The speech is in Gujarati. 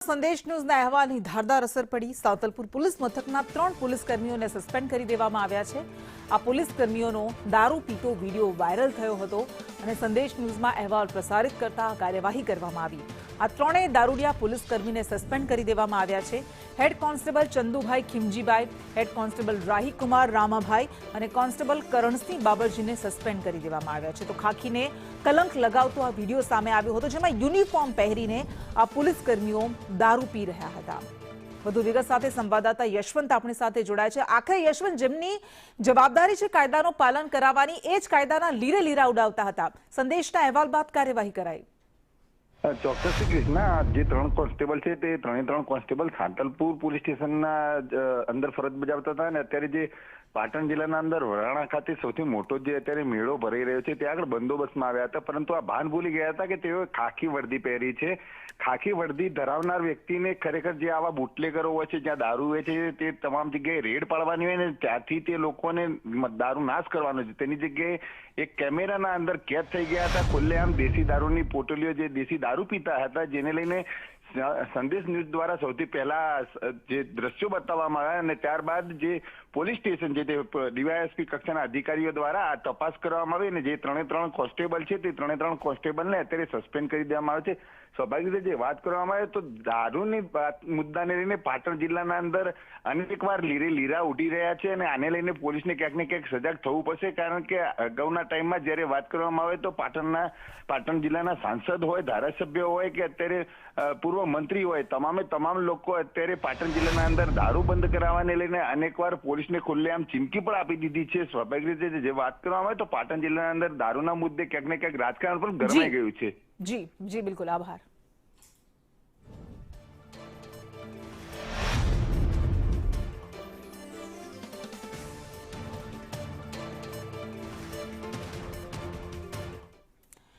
સંદેશ ન્યૂઝના અહેવાલની ધારદાર અસર પડી। સાવતલપુર પોલીસ મથકના 3 પોલીસ કર્મીઓને સસ્પેન્ડ કરી દેવામાં આવ્યા છે। આ પોલીસ કર્મીઓનો દારૂ પીતો વિડીયો વાયરલ થયો હતો અને સંદેશ ન્યૂઝમાં અહેવાલ પ્રસારિત કરતા કાર્યવાહી કરવામાં આવી। આ ત્રણેય દારૂડિયા પોલીસ કર્મીને સસ્પેન્ડ કરી દેવામાં આવ્યા છે। Head constable Chandubhai Khimjibhai, head constable Rahikumar Ramabhai અને કોન્સ્ટેબલ કરણસિંહ બાબરજીને સસ્પેન્ડ કરી દેવામાં આવ્યા છે। તો ખાખીને કલંક લગાવતો આ વિડીયો સામે આવ્યો હતો, જેમાં યુનિફોર્મ પહેરીને આ પોલીસ કર્મીઓ દારૂ પી રહ્યા હતા। વધુ વિગત સાથે સંવાદદાતા યશવંત આપણી સાથે જોડાય છે। આખરે યશવંત, જેમની જવાબદારી છે કાયદાનું પાલન કરાવવાની, એ જ કાયદાના લીરે લીરા ઉડાવતા હતા। સંદેશના અહેવાલ બાદ કાર્યવાહી કરાઈ। ચોક્કસ કૃષ્ણા, જે 3 કોન્સ્ટેબલ છે તે 3 કોન્સ્ટેબલ સાંતલપુર પોલીસ સ્ટેશનના અંદર ફરજ બજાવતા હતા અને અત્યારે જે પાટણ જિલ્લાના અંદર વરાણા ખાતે સૌથી મોટો જે અત્યારે મેળો ભરાઈ રહ્યો છે ત્યાં આગળ બંદોબસ્તમાં આવ્યા હતા, પરંતુ આ ભાન ભૂલી ગયા હતા કે તેઓએ ખાખી વર્દી પહેરી છે। ખાખી વર્દી ધરાવનાર વ્યક્તિને ખરેખર જે આવા બુટલેગરો હોય છે, જ્યાં દારૂ હોય છે, તે તમામ જગ્યાએ રેડ પાડવાની હોય ને ત્યાંથી તે લોકોને દારૂ નાશ કરવાનો છે, તેની જગ્યાએ એક કેમેરાના અંદર કેદ થઈ ગયા હતા। ખુલ્લેઆમ દેશી દારૂની પોટલીઓ, જે દેશી દારૂ પીતા હતા, જેને લઈને સંદેશ ન્યૂઝ દ્વારા સૌથી પહેલા જે દ્રશ્યો બતાવવામાં આવ્યા અને ત્યારબાદ જે પોલીસ સ્ટેશન છે તે ડીવાયએસપી કક્ષાના અધિકારીઓ દ્વારા આ તપાસ કરવામાં આવી અને જે 3 કોન્સ્ટેબલ છે તે 3 કોન્સ્ટેબલને અત્યારે સસ્પેન્ડ કરી દેવામાં આવે છે। સ્વાભાવિક રીતે જે વાત કરવામાં આવે તો દારૂની મુદ્દાને લઈને પાટણ જિલ્લાના અંદર અનેકવાર લીરે લીરા ઉઠી રહ્યા છે અને આને લઈને પોલીસને ક્યાંક ને ક્યાંક સજાગ થવું પડશે, કારણ કે અગાઉના ટાઈમમાં જ્યારે વાત કરવામાં આવે તો પાટણ જિલ્લાના સાંસદ હોય, ધારાસભ્ય હોય કે અત્યારે પૂર્વ મંત્રી હોય, તમામ લોકો અત્યારે પાટણ જિલ્લાના અંદર દારૂ બંધ કરાવવાને લઈને અનેકવાર પોલીસને ખુલ્લેઆમ ચીમકી પણ આપી દીધી છે। સ્વાભાવિક રીતે જે વાત કરવામાં આવે તો પાટણ જિલ્લાના અંદર દારૂના મુદ્દે ક્યાંક ને ક્યાંક રાજકારણ પણ ગરમાઈ ગયું છે। જી બિલકુલ, આભાર।